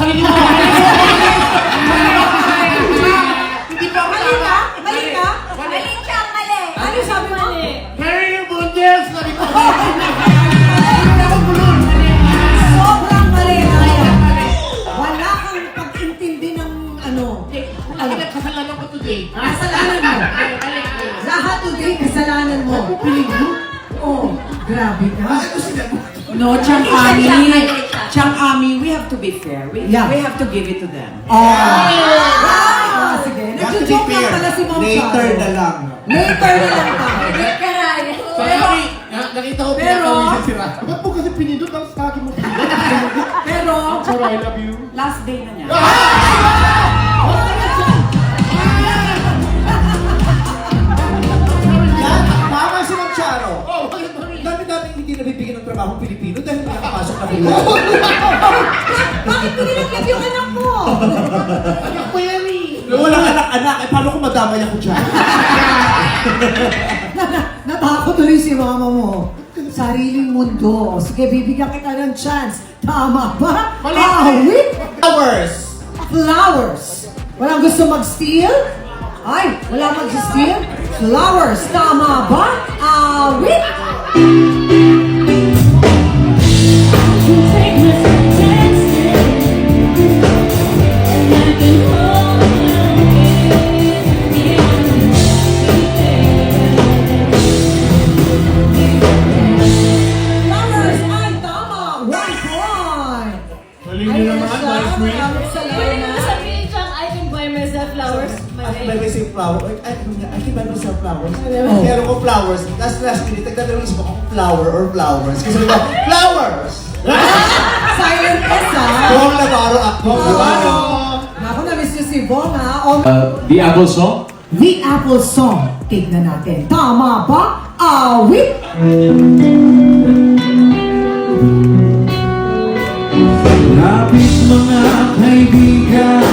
sarili mo. Hindi pa ako Mali ka? Mali ka? Mali siya, mali. Ano sabi mo? Carry your bundles. Sabi ko. Sobrang mali. Wala kang pag-intindi ng ano. Kasalanan ko today. Kasalanan mo. Lahat today, kasalanan mo. Piling mo? Oh, grabe ka. No, Chang Ami. Chang Ami, we have to be fair. We have to give it to them. Sige. You have to be Nag-joke lang fair. pala si Ma'am Later Charo. na lang. Later na lang pa. Karay. Sorry. Nakita ko Pero- pinakawisan sila. Ba't mo kasi pinindot ang sa akin mo pinindot? Pero, Sorry, I love you. Last day na niya. Yan, tama si Ma'am Charo. Dami-dami hindi nabibigyan ng trabaho ng Pilipino dahil may nakapasok na bigla. bakit pinilaglag yung anak mo? Anak ko yan eh. Walang anak-anak, eh paano kung madamay ako dyan? Natakot tuloy si mama mo. Sariling mundo. Sige, bibigyan kita ng chance. Tama ba? Mali. Awit? Flowers! Flowers. Walang gusto mag-steal? Ay, wala mag-steal? Flowers. Tama ba? Awit? Flowers ay tama. 1 point. Galing niyo naman, nice win. Maraming salamat. Sabihin siyang, I can buy myself flowers. I can buy myself flowers. I can buy myself flowers. Oh. Meron ko flowers. Last minute, nagdadalawang isip ako flower or flowers. Kasi ko, flowers! Silent S, ha? Bong Navarro ako. Naku, na-miss niyo si Bong, ha? O, The Apple Song? The Apple Song. Tignan natin. Tama ba? Awit? Lapit mga kaibigan,